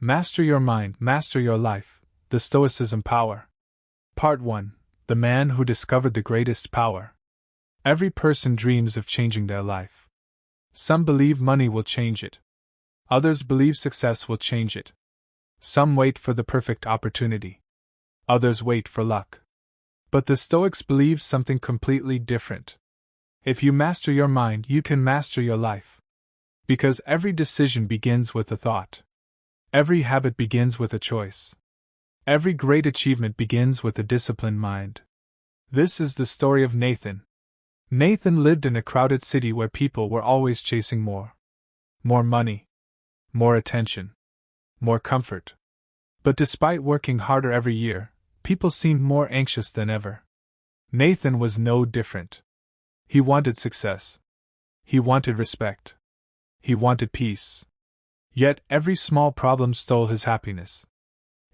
Master your mind, master your life. The Stoicism Power. Part 1. The Man Who Discovered the Greatest Power. Every person dreams of changing their life. Some believe money will change it. Others believe success will change it. Some wait for the perfect opportunity. Others wait for luck. But the Stoics believe something completely different. If you master your mind, you can master your life. Because every decision begins with a thought. Every habit begins with a choice. Every great achievement begins with a disciplined mind. This is the story of Nathan. Nathan lived in a crowded city where people were always chasing more. More money. More attention. More comfort. But despite working harder every year, people seemed more anxious than ever. Nathan was no different. He wanted success. He wanted respect. He wanted peace. Yet every small problem stole his happiness.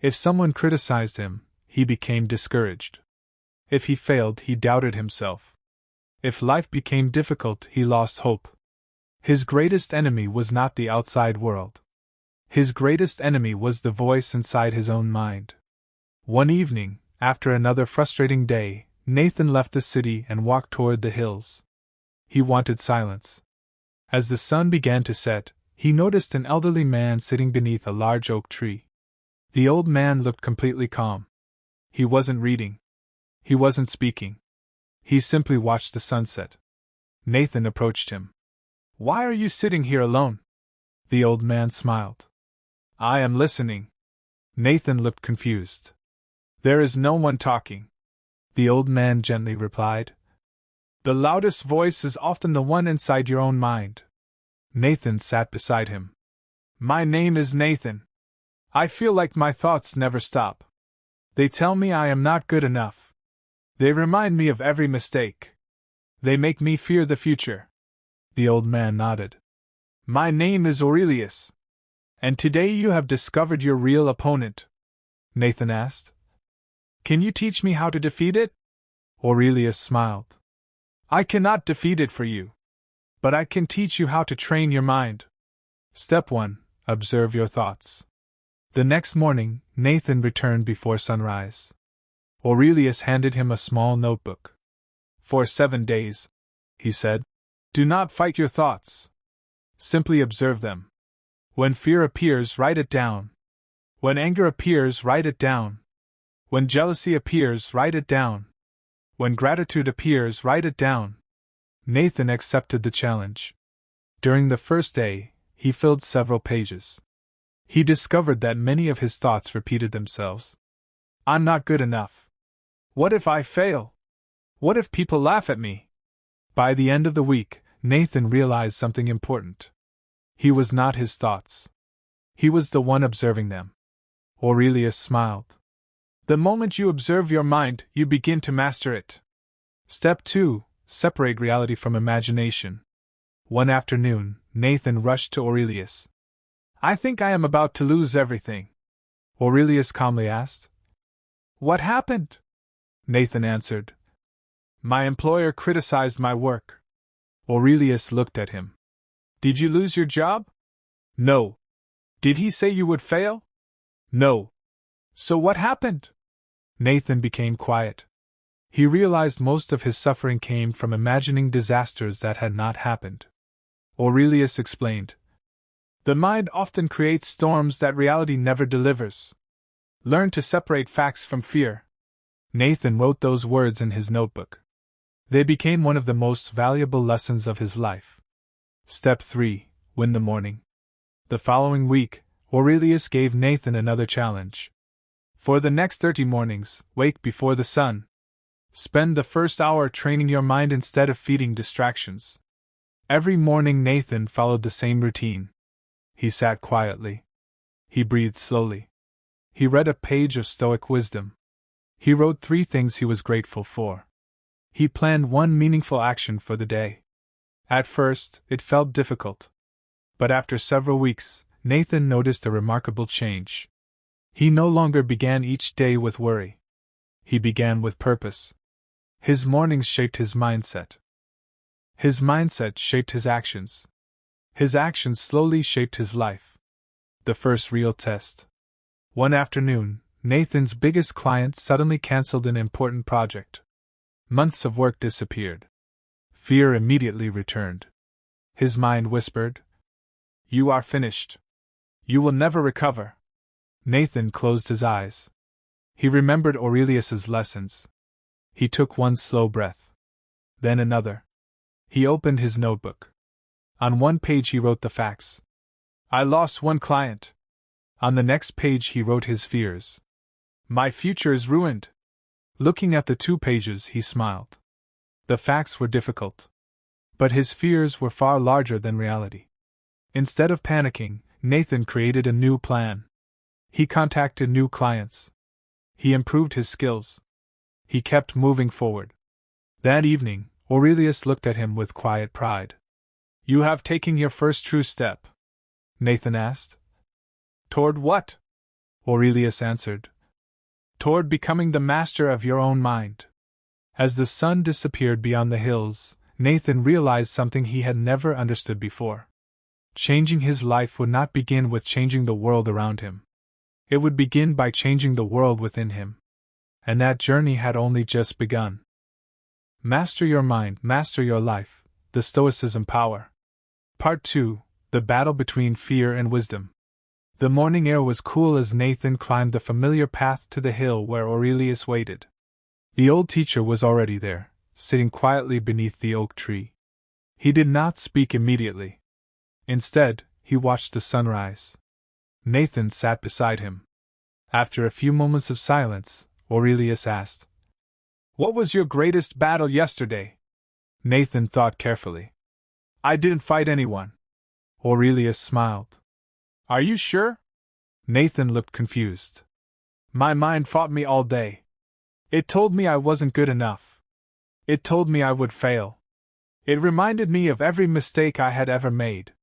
If someone criticized him, he became discouraged. If he failed, he doubted himself. If life became difficult, he lost hope. His greatest enemy was not the outside world. His greatest enemy was the voice inside his own mind. One evening, after another frustrating day, Nathan left the city and walked toward the hills. He wanted silence. As the sun began to set, he noticed an elderly man sitting beneath a large oak tree. The old man looked completely calm. He wasn't reading. He wasn't speaking. He simply watched the sunset. Nathan approached him. "Why are you sitting here alone?" The old man smiled. "I am listening." Nathan looked confused. "There is no one talking," the old man gently replied. "The loudest voice is often the one inside your own mind." Nathan sat beside him. "My name is Nathan. I feel like my thoughts never stop. They tell me I am not good enough. They remind me of every mistake. They make me fear the future." The old man nodded. "My name is Aurelius. And today you have discovered your real opponent?" Nathan asked. "Can you teach me how to defeat it?" Aurelius smiled. "I cannot defeat it for you. But I can teach you how to train your mind. Step 1. Observe your thoughts." The next morning, Nathan returned before sunrise. Aurelius handed him a small notebook. "For 7 days," he said, "do not fight your thoughts. Simply observe them. When fear appears, write it down. When anger appears, write it down. When jealousy appears, write it down. When gratitude appears, write it down." Nathan accepted the challenge. During the first day, he filled several pages. He discovered that many of his thoughts repeated themselves. "I'm not good enough. What if I fail? What if people laugh at me?" By the end of the week, Nathan realized something important. He was not his thoughts. He was the one observing them. Aurelius smiled. "The moment you observe your mind, you begin to master it." Step 2. Separate reality from imagination. One afternoon, Nathan rushed to Aurelius. "I think I am about to lose everything." Aurelius calmly asked. "What happened?" Nathan answered. "My employer criticized my work." Aurelius looked at him. "Did you lose your job?" "No." "Did he say you would fail?" "No." "So what happened?" Nathan became quiet. He realized most of his suffering came from imagining disasters that had not happened. Aurelius explained. "The mind often creates storms that reality never delivers. Learn to separate facts from fear." Nathan wrote those words in his notebook. They became one of the most valuable lessons of his life. Step 3. Win the morning. The following week, Aurelius gave Nathan another challenge. For the next 30 mornings, wake before the sun. Spend the first hour training your mind instead of feeding distractions. Every morning Nathan followed the same routine. He sat quietly. He breathed slowly. He read a page of Stoic wisdom. He wrote 3 things he was grateful for. He planned one meaningful action for the day. At first, it felt difficult. But after several weeks, Nathan noticed a remarkable change. He no longer began each day with worry. He began with purpose. His mornings shaped his mindset. His mindset shaped his actions. His actions slowly shaped his life. The first real test. One afternoon, Nathan's biggest client suddenly canceled an important project. Months of work disappeared. Fear immediately returned. His mind whispered, "You are finished. You will never recover." Nathan closed his eyes. He remembered Aurelius's lessons. He took one slow breath. Then another. He opened his notebook. On one page he wrote the facts. "I lost one client." On the next page he wrote his fears. "My future is ruined." Looking at the 2 pages, he smiled. The facts were difficult. But his fears were far larger than reality. Instead of panicking, Nathan created a new plan. He contacted new clients. He improved his skills. He kept moving forward. That evening, Aurelius looked at him with quiet pride. "You have taken your first true step," Nathan asked. "Toward what?" Aurelius answered. "Toward becoming the master of your own mind." As the sun disappeared beyond the hills, Nathan realized something he had never understood before. Changing his life would not begin with changing the world around him. It would begin by changing the world within him. And that journey had only just begun. Master your mind, master your life, the stoicism power. Part 2. The battle between fear and wisdom. The morning air was cool as Nathan climbed the familiar path to the hill where Aurelius waited. The old teacher was already there, sitting quietly beneath the oak tree. He did not speak immediately. Instead, he watched the sun rise. Nathan sat beside him. After a few moments of silence, Aurelius asked, "What was your greatest battle yesterday?" Nathan thought carefully. "I didn't fight anyone." Aurelius smiled. "Are you sure?" Nathan looked confused. "My mind fought me all day. It told me I wasn't good enough. It told me I would fail. It reminded me of every mistake I had ever made."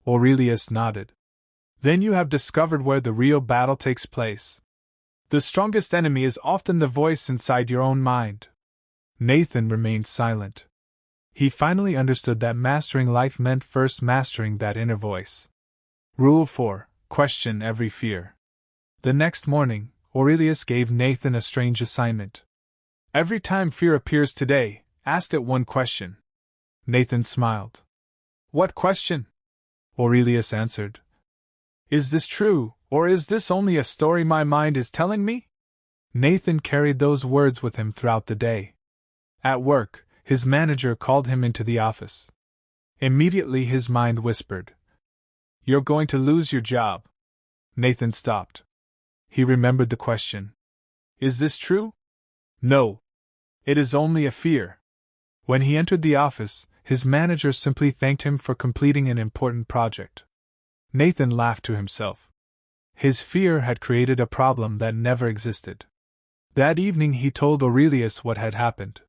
Aurelius nodded. "Then you have discovered where the real battle takes place. The strongest enemy is often the voice inside your own mind." Nathan remained silent. He finally understood that mastering life meant first mastering that inner voice. Rule 4. Question every fear. The next morning, Aurelius gave Nathan a strange assignment. "Every time fear appears today, ask it one question." Nathan smiled. "What question?" Aurelius answered. "Is this true, or is this only a story my mind is telling me?" Nathan carried those words with him throughout the day. At work, his manager called him into the office. Immediately his mind whispered, "You're going to lose your job." Nathan stopped. He remembered the question. "Is this true?" "No. It is only a fear." When he entered the office, his manager simply thanked him for completing an important project. Nathan laughed to himself. His fear had created a problem that never existed. That evening he told Aurelius what had happened.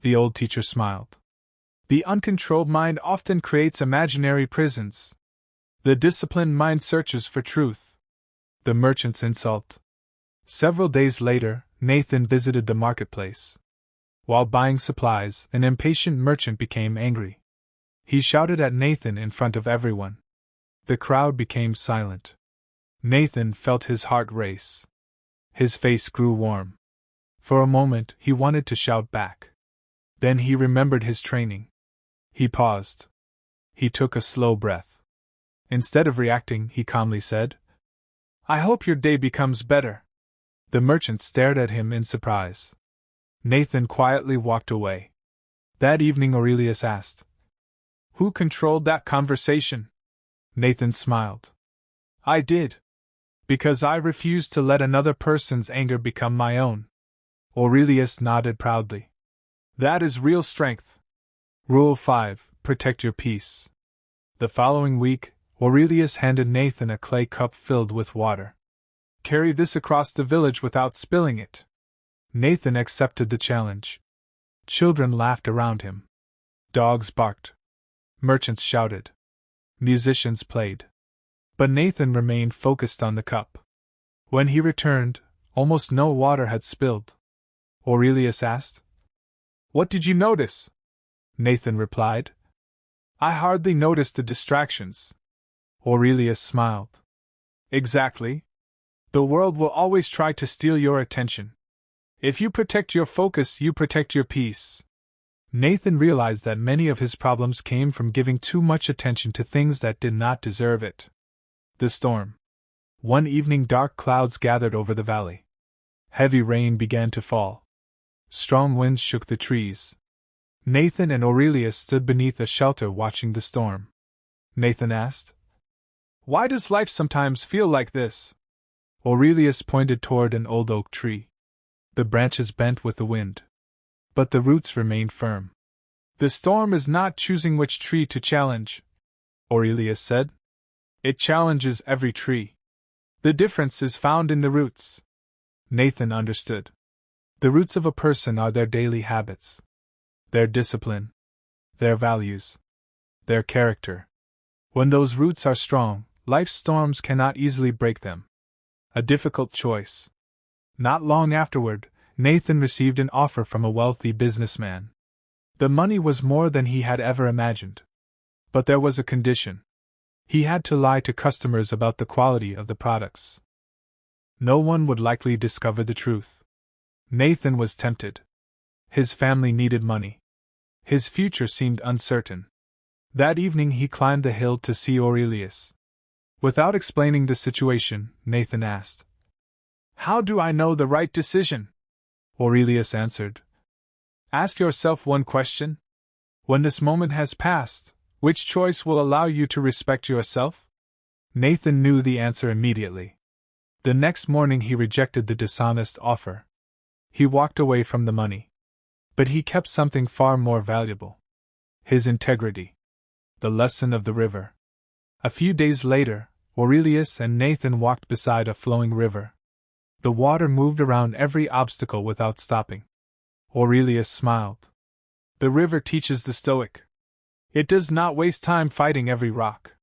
The old teacher smiled. "The uncontrolled mind often creates imaginary prisons. The disciplined mind searches for truth." The merchant's insult. Several days later, Nathan visited the marketplace. While buying supplies, an impatient merchant became angry. He shouted at Nathan in front of everyone. The crowd became silent. Nathan felt his heart race. His face grew warm. For a moment, he wanted to shout back. Then he remembered his training. He paused. He took a slow breath. Instead of reacting, he calmly said, "I hope your day becomes better." The merchant stared at him in surprise. Nathan quietly walked away. That evening Aurelius asked, "Who controlled that conversation?" Nathan smiled. "I did. Because I refused to let another person's anger become my own." Aurelius nodded proudly. "That is real strength." Rule 5. Protect your peace. The following week, Aurelius handed Nathan a clay cup filled with water. "Carry this across the village without spilling it." Nathan accepted the challenge. Children laughed around him. Dogs barked. Merchants shouted. Musicians played. But Nathan remained focused on the cup. When he returned, almost no water had spilled. Aurelius asked, "What did you notice?" Nathan replied, "I hardly noticed the distractions." Aurelius smiled. Exactly. The world will always try to steal your attention. If you protect your focus, you protect your peace. Nathan realized that many of his problems came from giving too much attention to things that did not deserve it. The storm. One evening, dark clouds gathered over the valley. Heavy rain began to fall. Strong winds shook the trees. Nathan and Aurelius stood beneath a shelter watching the storm. Nathan asked, "Why does life sometimes feel like this?" Aurelius pointed toward an old oak tree. The branches bent with the wind, but the roots remained firm. "The storm is not choosing which tree to challenge," Aurelius said. "It challenges every tree. The difference is found in the roots." Nathan understood. The roots of a person are their daily habits, their discipline, their values, their character. When those roots are strong, life's storms cannot easily break them. A difficult choice. Not long afterward, Nathan received an offer from a wealthy businessman. The money was more than he had ever imagined. But there was a condition. He had to lie to customers about the quality of the products. No one would likely discover the truth. Nathan was tempted. His family needed money. His future seemed uncertain. That evening he climbed the hill to see Aurelius. Without explaining the situation, Nathan asked, "How do I know the right decision?" Aurelius answered, "Ask yourself one question. When this moment has passed, which choice will allow you to respect yourself?" Nathan knew the answer immediately. The next morning he rejected the dishonest offer. He walked away from the money. But he kept something far more valuable: his integrity. The lesson of the river. A few days later, Aurelius and Nathan walked beside a flowing river. The water moved around every obstacle without stopping. Aurelius smiled. The river teaches the Stoic. It does not waste time fighting every rock.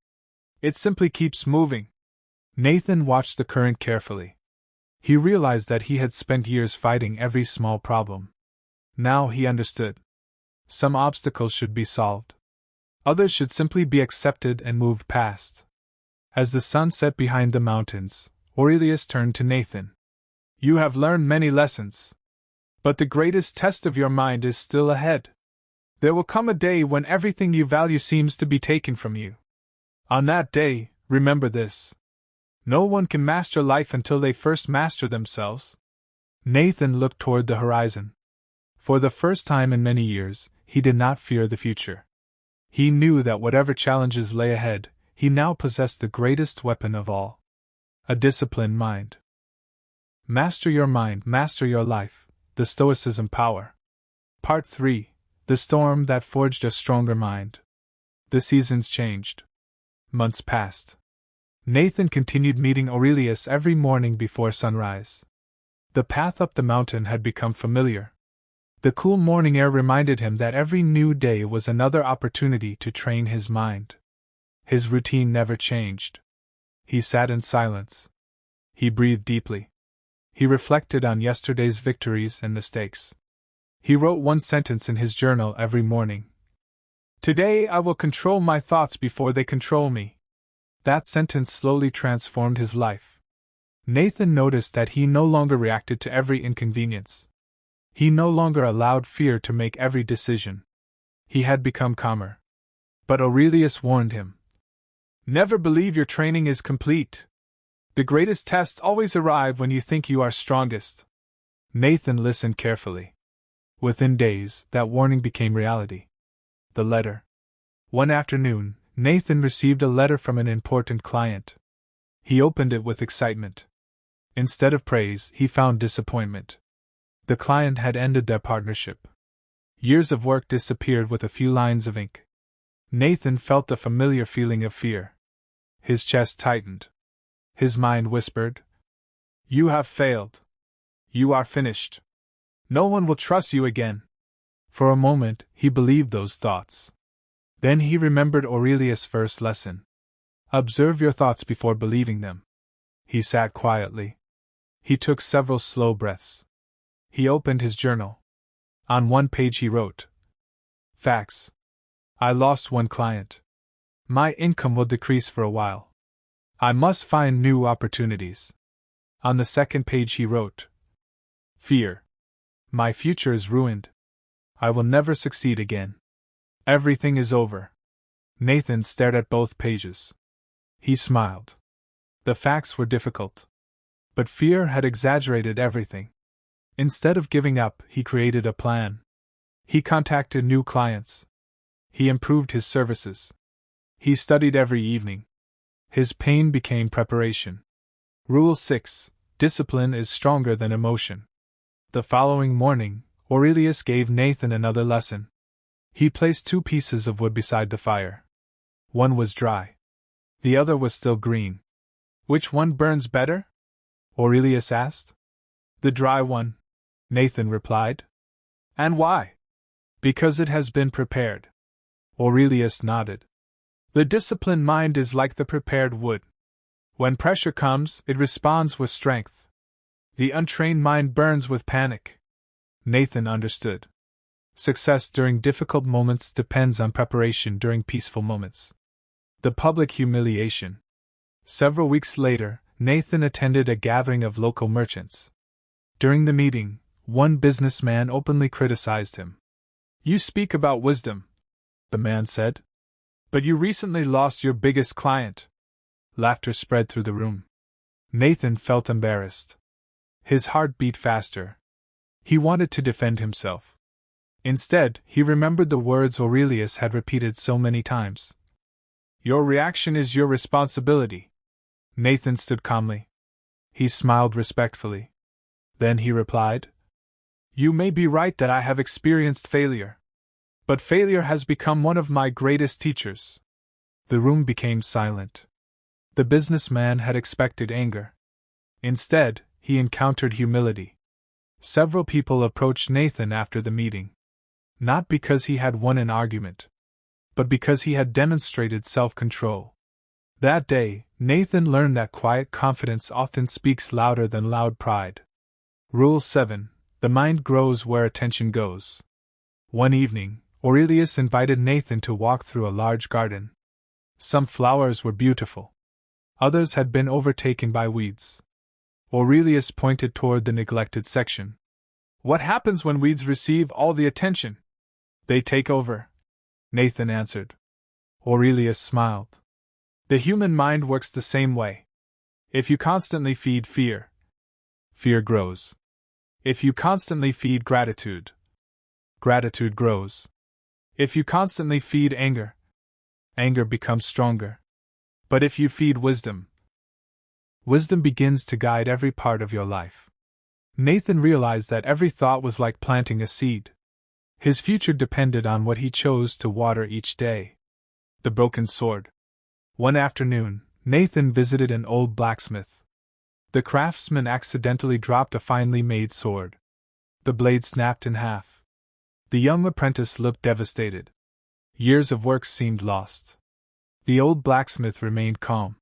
It simply keeps moving. Nathan watched the current carefully. He realized that he had spent years fighting every small problem. Now he understood. Some obstacles should be solved. Others should simply be accepted and moved past. As the sun set behind the mountains, Aurelius turned to Nathan. "You have learned many lessons. But the greatest test of your mind is still ahead. There will come a day when everything you value seems to be taken from you. On that day, remember this. No one can master life until they first master themselves." Nathan looked toward the horizon. For the first time in many years, he did not fear the future. He knew that whatever challenges lay ahead, he now possessed the greatest weapon of all: a disciplined mind. Master your mind, master your life. The Stoicism Power. Part 3. The Storm That Forged a Stronger Mind. The seasons changed. Months passed. Nathan continued meeting Aurelius every morning before sunrise. The path up the mountain had become familiar. The cool morning air reminded him that every new day was another opportunity to train his mind. His routine never changed. He sat in silence. He breathed deeply. He reflected on yesterday's victories and mistakes. He wrote one sentence in his journal every morning. "Today I will control my thoughts before they control me." That sentence slowly transformed his life. Nathan noticed that he no longer reacted to every inconvenience. He no longer allowed fear to make every decision. He had become calmer. But Aurelius warned him. "Never believe your training is complete. The greatest tests always arrive when you think you are strongest." Nathan listened carefully. Within days, that warning became reality. The letter. One afternoon, Nathan received a letter from an important client. He opened it with excitement. Instead of praise, he found disappointment. The client had ended their partnership. Years of work disappeared with a few lines of ink. Nathan felt the familiar feeling of fear. His chest tightened. His mind whispered, "You have failed. You are finished. No one will trust you again." For a moment, he believed those thoughts. Then he remembered Aurelius' first lesson. Observe your thoughts before believing them. He sat quietly. He took several slow breaths. He opened his journal. On one page he wrote, "Facts. I lost one client. My income will decrease for a while. I must find new opportunities. On the second page he wrote, Fear. My future is ruined. I will never succeed again. Everything is over. Nathan stared at both pages. He smiled. The facts were difficult. But fear had exaggerated everything. Instead of giving up, he created a plan. He contacted new clients. He improved his services. He studied every evening. His pain became preparation. Rule 6. Discipline is stronger than emotion. The following morning, Aurelius gave Nathan another lesson. He placed 2 pieces of wood beside the fire. One was dry. The other was still green. Which one burns better? Aurelius asked. The dry one, Nathan replied. And why? Because it has been prepared. Aurelius nodded. The disciplined mind is like the prepared wood. When pressure comes, it responds with strength. The untrained mind burns with panic. Nathan understood. Success during difficult moments depends on preparation during peaceful moments. The public humiliation. Several weeks later, Nathan attended a gathering of local merchants. During the meeting, one businessman openly criticized him. You speak about wisdom, the man said. But you recently lost your biggest client. Laughter spread through the room. Nathan felt embarrassed. His heart beat faster. He wanted to defend himself. Instead, he remembered the words Aurelius had repeated so many times. Your reaction is your responsibility. Nathan stood calmly. He smiled respectfully. Then he replied, You may be right that I have experienced failure. But failure has become one of my greatest teachers. The room became silent. The businessman had expected anger. Instead, he encountered humility. Several people approached Nathan after the meeting. Not because he had won an argument, but because he had demonstrated self-control. That day, Nathan learned that quiet confidence often speaks louder than loud pride. Rule 7. The mind grows where attention goes. One evening, Aurelius invited Nathan to walk through a large garden. Some flowers were beautiful. Others had been overtaken by weeds. Aurelius pointed toward the neglected section. What happens when weeds receive all the attention? They take over, Nathan answered. Aurelius smiled. The human mind works the same way. If you constantly feed fear, fear grows. If you constantly feed gratitude, gratitude grows. If you constantly feed anger, anger becomes stronger. But if you feed wisdom, wisdom begins to guide every part of your life. Nathan realized that every thought was like planting a seed. His future depended on what he chose to water each day. The broken sword. One afternoon, Nathan visited an old blacksmith. The craftsman accidentally dropped a finely made sword. The blade snapped in half. The young apprentice looked devastated. Years of work seemed lost. The old blacksmith remained calm.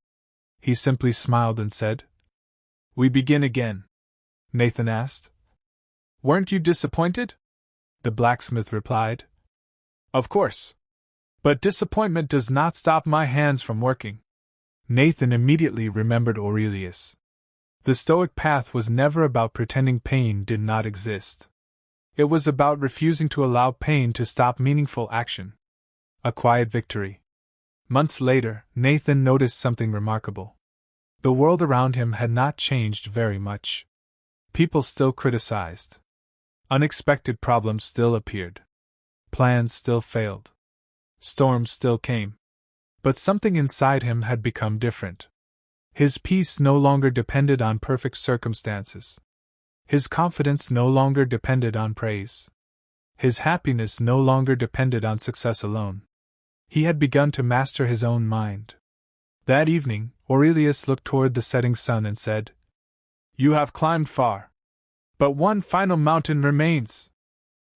He simply smiled and said, We begin again. Nathan asked. Weren't you disappointed? The blacksmith replied. Of course. But disappointment does not stop my hands from working. Nathan immediately remembered Aurelius. The Stoic path was never about pretending pain did not exist. It was about refusing to allow pain to stop meaningful action. A quiet victory. Months later, Nathan noticed something remarkable. The world around him had not changed very much. People still criticized. Unexpected problems still appeared. Plans still failed. Storms still came. But something inside him had become different. His peace no longer depended on perfect circumstances. His confidence no longer depended on praise. His happiness no longer depended on success alone. He had begun to master his own mind. That evening, Aurelius looked toward the setting sun and said, You have climbed far. But one final mountain remains.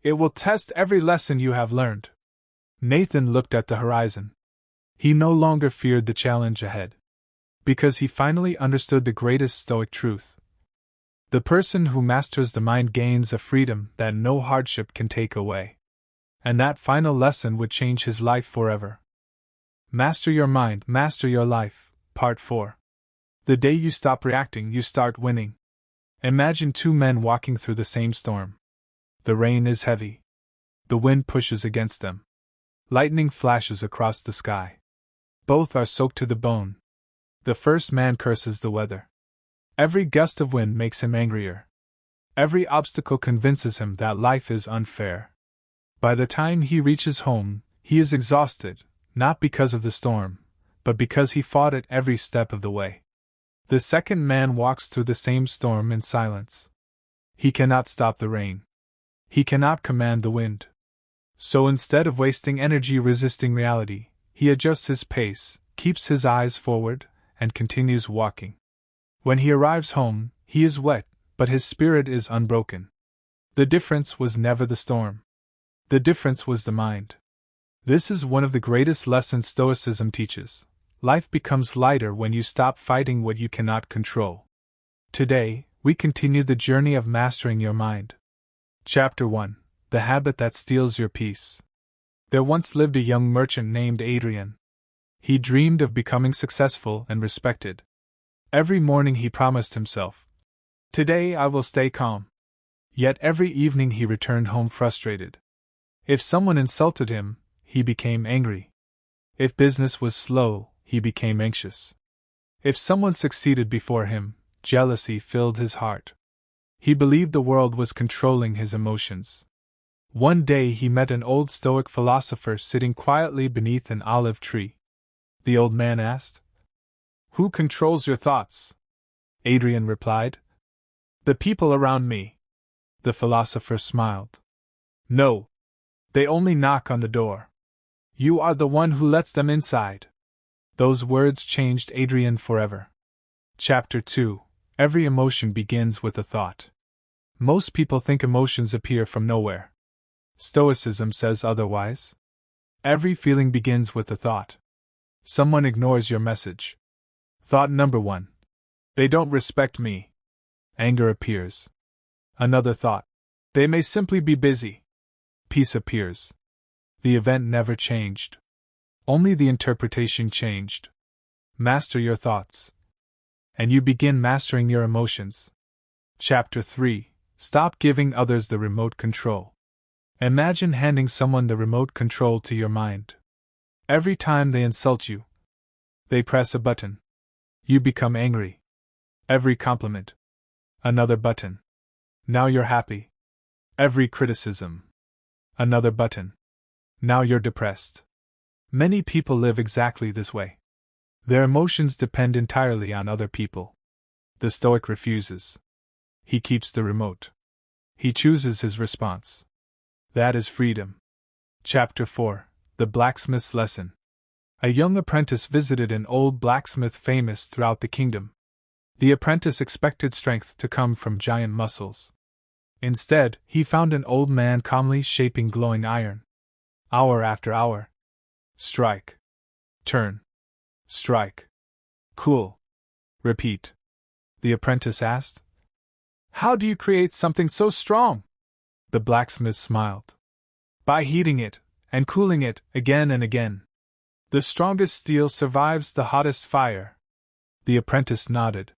It will test every lesson you have learned. Nathan looked at the horizon. He no longer feared the challenge ahead. Because he finally understood the greatest Stoic truth. The person who masters the mind gains a freedom that no hardship can take away. And that final lesson would change his life forever. Master Your Mind, Master Your Life, Part 4. The day you stop reacting, you start winning. Imagine two men walking through the same storm. The rain is heavy. The wind pushes against them. Lightning flashes across the sky. Both are soaked to the bone. The first man curses the weather. Every gust of wind makes him angrier. Every obstacle convinces him that life is unfair. By the time he reaches home, he is exhausted, not because of the storm, but because he fought it every step of the way. The second man walks through the same storm in silence. He cannot stop the rain. He cannot command the wind. So instead of wasting energy resisting reality, he adjusts his pace, keeps his eyes forward, and continues walking. When he arrives home, he is wet, but his spirit is unbroken. The difference was never the storm. The difference was the mind. This is one of the greatest lessons Stoicism teaches. Life becomes lighter when you stop fighting what you cannot control. Today, we continue the journey of mastering your mind. Chapter 1: The Habit That Steals Your Peace. There once lived a young merchant named Adrian. He dreamed of becoming successful and respected. Every morning he promised himself, "Today I will stay calm." Yet every evening he returned home frustrated. If someone insulted him, he became angry. If business was slow, he became anxious. If someone succeeded before him, jealousy filled his heart. He believed the world was controlling his emotions. One day he met an old Stoic philosopher sitting quietly beneath an olive tree. The old man asked, "Who controls your thoughts?" Adrian replied, "The people around me." The philosopher smiled. "No. They only knock on the door. You are the one who lets them inside." Those words changed Adrian forever. Chapter 2: Every emotion begins with a thought. Most people think emotions appear from nowhere. Stoicism says otherwise. Every feeling begins with a thought. Someone ignores your message. Thought number 1. They don't respect me. Anger appears. Another thought. They may simply be busy. Peace appears. The event never changed. Only the interpretation changed. Master your thoughts, and you begin mastering your emotions. Chapter 3: Stop giving others the remote control. Imagine handing someone the remote control to your mind. Every time they insult you, they press a button. You become angry. Every compliment, another button. Now you're happy. Every criticism, another button. Now you're depressed. Many people live exactly this way. Their emotions depend entirely on other people. The Stoic refuses. He keeps the remote. He chooses his response. That is freedom. Chapter 4: The Blacksmith's Lesson. A young apprentice visited an old blacksmith famous throughout the kingdom. The apprentice expected strength to come from giant muscles. Instead, he found an old man calmly shaping glowing iron. Hour after hour. Strike. Turn. Strike. Cool. Repeat. The apprentice asked, "How do you create something so strong?" The blacksmith smiled. "By heating it, and cooling it, again and again. The strongest steel survives the hottest fire." The apprentice nodded.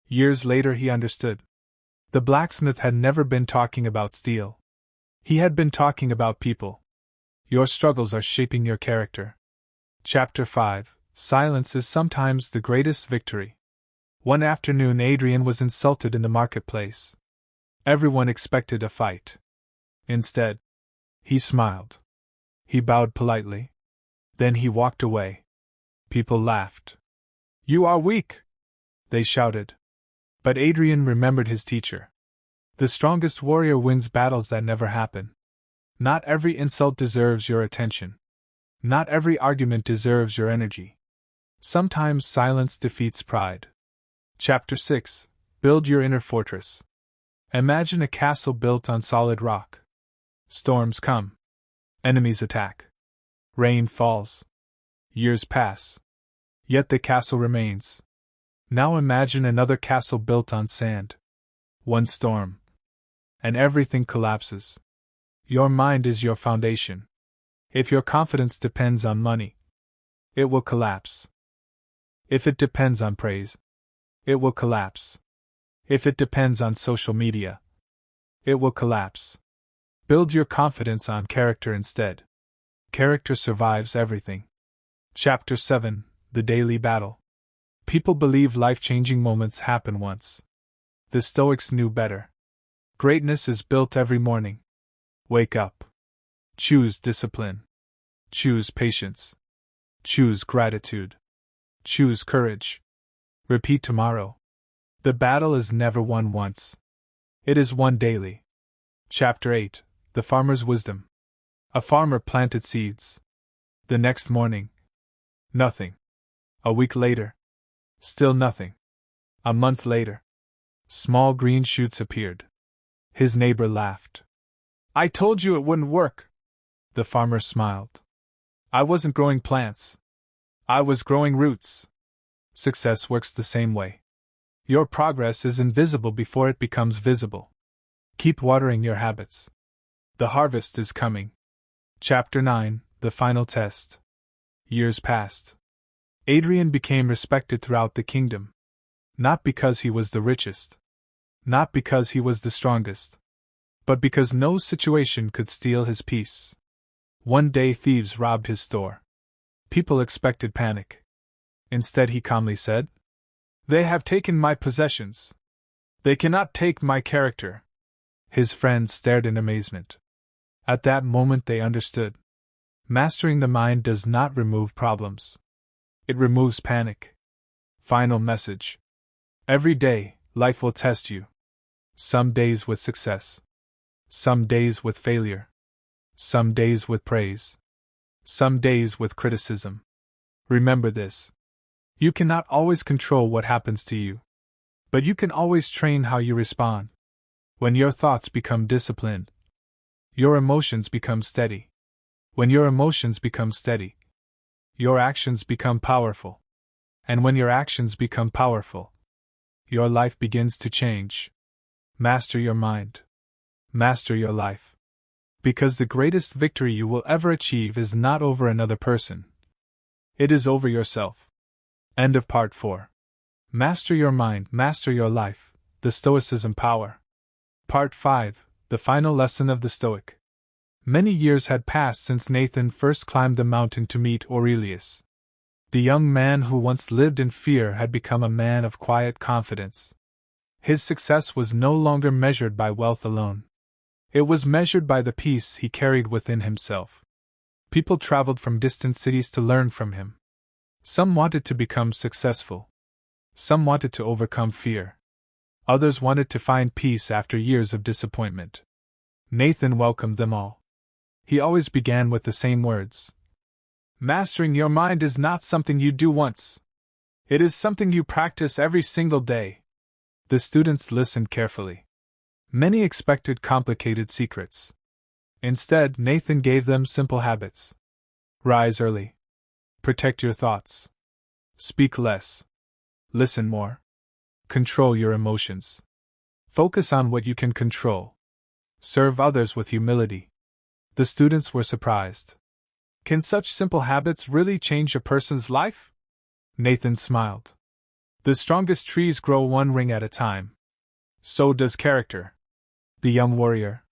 Years later he understood. The blacksmith had never been talking about steel. He had been talking about people. Your struggles are shaping your character. Chapter 5: Silence is sometimes the greatest victory. One afternoon Adrian was insulted in the marketplace. Everyone expected a fight. Instead, he smiled. He bowed politely. Then he walked away. People laughed. "You are weak!" they shouted. But Adrian remembered his teacher. The strongest warrior wins battles that never happen. Not every insult deserves your attention. Not every argument deserves your energy. Sometimes silence defeats pride. Chapter 6: Build your inner fortress. Imagine a castle built on solid rock. Storms come. Enemies attack. Rain falls. Years pass. Yet the castle remains. Now imagine another castle built on sand. One storm, and everything collapses. Your mind is your foundation. If your confidence depends on money, it will collapse. If it depends on praise, it will collapse. If it depends on social media, it will collapse. Build your confidence on character instead. Character survives everything. Chapter 7: The Daily Battle. People believe life-changing moments happen once. The Stoics knew better. Greatness is built every morning. Wake up. Choose discipline. Choose patience. Choose gratitude. Choose courage. Repeat tomorrow. The battle is never won once. It is won daily. Chapter 8: The Farmer's Wisdom. A farmer planted seeds. The next morning, nothing. A week later, still nothing. A month later, small green shoots appeared. His neighbor laughed. "I told you it wouldn't work." The farmer smiled. "I wasn't growing plants. I was growing roots." Success works the same way. Your progress is invisible before it becomes visible. Keep watering your habits. The harvest is coming. Chapter 9: The Final Test. Years passed. Adrian became respected throughout the kingdom. Not because he was the richest. Not because he was the strongest. But because no situation could steal his peace. One day thieves robbed his store. People expected panic. Instead he calmly said, "They have taken my possessions. They cannot take my character." His friends stared in amazement. At that moment they understood. Mastering the mind does not remove problems. It removes panic. Final message. Every day, life will test you. Some days with success. Some days with failure. Some days with praise. Some days with criticism. Remember this. You cannot always control what happens to you. But you can always train how you respond. When your thoughts become disciplined, your emotions become steady. When your emotions become steady, your actions become powerful. And when your actions become powerful, your life begins to change. Master your mind. Master your life. Because the greatest victory you will ever achieve is not over another person. It is over yourself. End of Part 4. Master your mind, master your life, the Stoicism power. Part 5. The final lesson of the Stoic. Many years had passed since Nathan first climbed the mountain to meet Aurelius. The young man who once lived in fear had become a man of quiet confidence. His success was no longer measured by wealth alone. It was measured by the peace he carried within himself. People traveled from distant cities to learn from him. Some wanted to become successful. Some wanted to overcome fear. Others wanted to find peace after years of disappointment. Nathan welcomed them all. He always began with the same words. Mastering your mind is not something you do once. It is something you practice every single day. The students listened carefully. Many expected complicated secrets. Instead, Nathan gave them simple habits. Rise early. Protect your thoughts. Speak less. Listen more. Control your emotions. Focus on what you can control. Serve others with humility. The students were surprised. Can such simple habits really change a person's life? Nathan smiled. The strongest trees grow one ring at a time. So does character. The young warrior.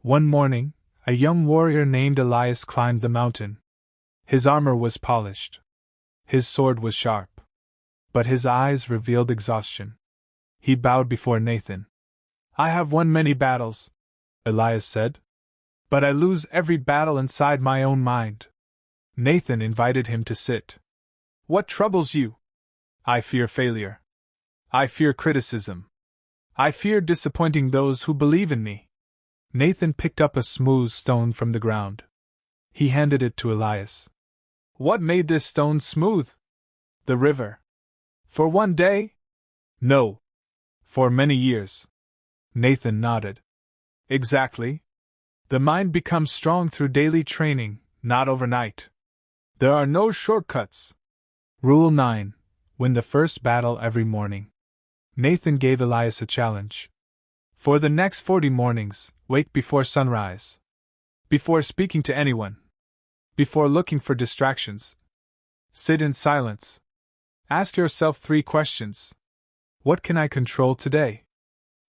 One morning, a young warrior named Elias climbed the mountain. His armor was polished. His sword was sharp. But his eyes revealed exhaustion. He bowed before Nathan. I have won many battles, Elias said. But I lose every battle inside my own mind. Nathan invited him to sit. What troubles you? I fear failure. I fear criticism. I fear disappointing those who believe in me. Nathan picked up a smooth stone from the ground. He handed it to Elias. What made this stone smooth? The river. For one day? No. For many years. Nathan nodded. Exactly. The mind becomes strong through daily training, not overnight. There are no shortcuts. Rule 9. Win the first battle every morning. Nathan gave Elias a challenge. For the next 40 mornings, wake before sunrise. Before speaking to anyone. Before looking for distractions. Sit in silence. Ask yourself 3 questions. What can I control today?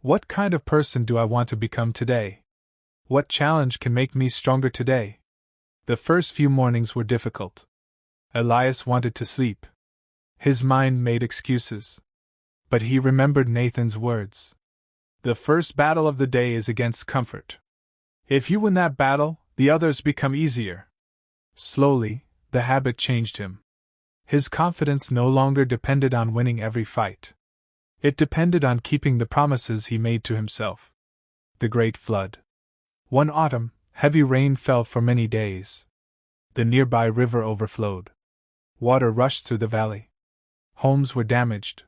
What kind of person do I want to become today? What challenge can make me stronger today? The first few mornings were difficult. Elias wanted to sleep. His mind made excuses. But he remembered Nathan's words. The first battle of the day is against comfort. If you win that battle, the others become easier. Slowly, the habit changed him. His confidence no longer depended on winning every fight. It depended on keeping the promises he made to himself. The Great Flood. One autumn, heavy rain fell for many days. The nearby river overflowed. Water rushed through the valley. Homes were damaged.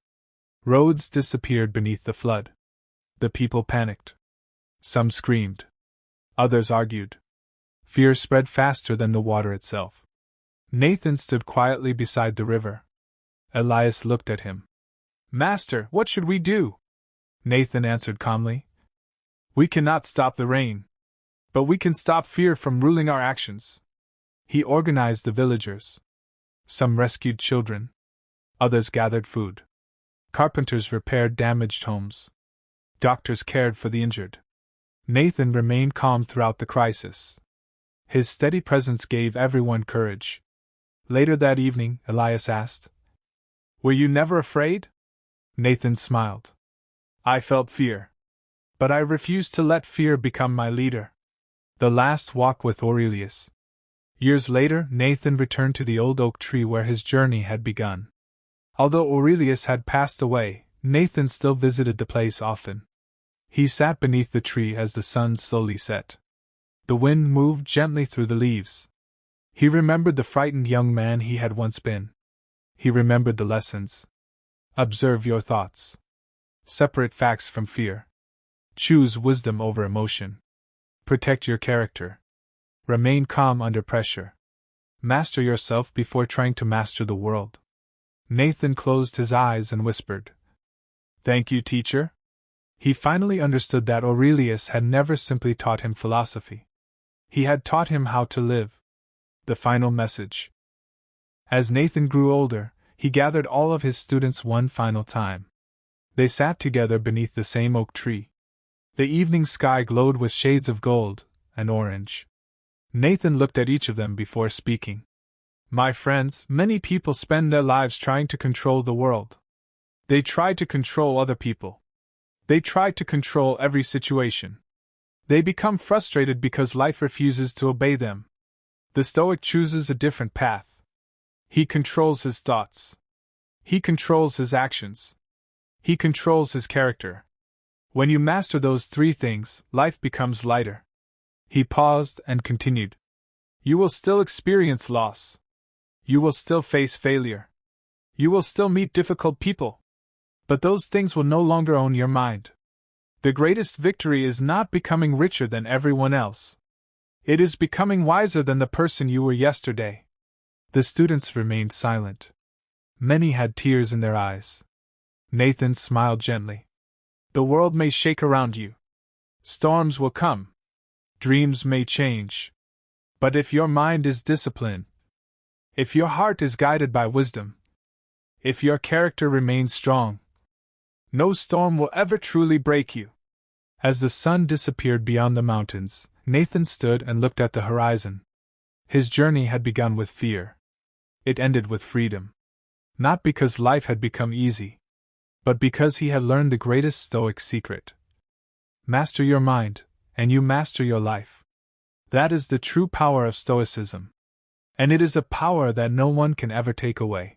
Roads disappeared beneath the flood. The people panicked. Some screamed. Others argued. Fear spread faster than the water itself. Nathan stood quietly beside the river. Elias looked at him. "Master, what should we do?" Nathan answered calmly. "We cannot stop the rain. But we can stop fear from ruling our actions." He organized the villagers. Some rescued children. Others gathered food. Carpenters repaired damaged homes. Doctors cared for the injured. Nathan remained calm throughout the crisis. His steady presence gave everyone courage. Later that evening, Elias asked, "Were you never afraid?" Nathan smiled. "I felt fear. But I refused to let fear become my leader." The last walk with Aurelius. Years later, Nathan returned to the old oak tree where his journey had begun. Although Aurelius had passed away, Nathan still visited the place often. He sat beneath the tree as the sun slowly set. The wind moved gently through the leaves. He remembered the frightened young man he had once been. He remembered the lessons. Observe your thoughts. Separate facts from fear. Choose wisdom over emotion. Protect your character. Remain calm under pressure. Master yourself before trying to master the world. Nathan closed his eyes and whispered, "Thank you, teacher." He finally understood that Aurelius had never simply taught him philosophy. He had taught him how to live. The final message. As Nathan grew older, he gathered all of his students one final time. They sat together beneath the same oak tree. The evening sky glowed with shades of gold and orange. Nathan looked at each of them before speaking. "My friends, many people spend their lives trying to control the world. They try to control other people. They try to control every situation. They become frustrated because life refuses to obey them. The Stoic chooses a different path. He controls his thoughts. He controls his actions. He controls his character. When you master those three things, life becomes lighter." He paused and continued. "You will still experience loss. You will still face failure. You will still meet difficult people. But those things will no longer own your mind. The greatest victory is not becoming richer than everyone else. It is becoming wiser than the person you were yesterday." The students remained silent. Many had tears in their eyes. Nathan smiled gently. "The world may shake around you. Storms will come. Dreams may change. But if your mind is disciplined, if your heart is guided by wisdom, if your character remains strong, no storm will ever truly break you." As the sun disappeared beyond the mountains, Nathan stood and looked at the horizon. His journey had begun with fear. It ended with freedom. Not because life had become easy, but because he had learned the greatest Stoic secret. Master your mind, and you master your life. That is the true power of Stoicism. And it is a power that no one can ever take away.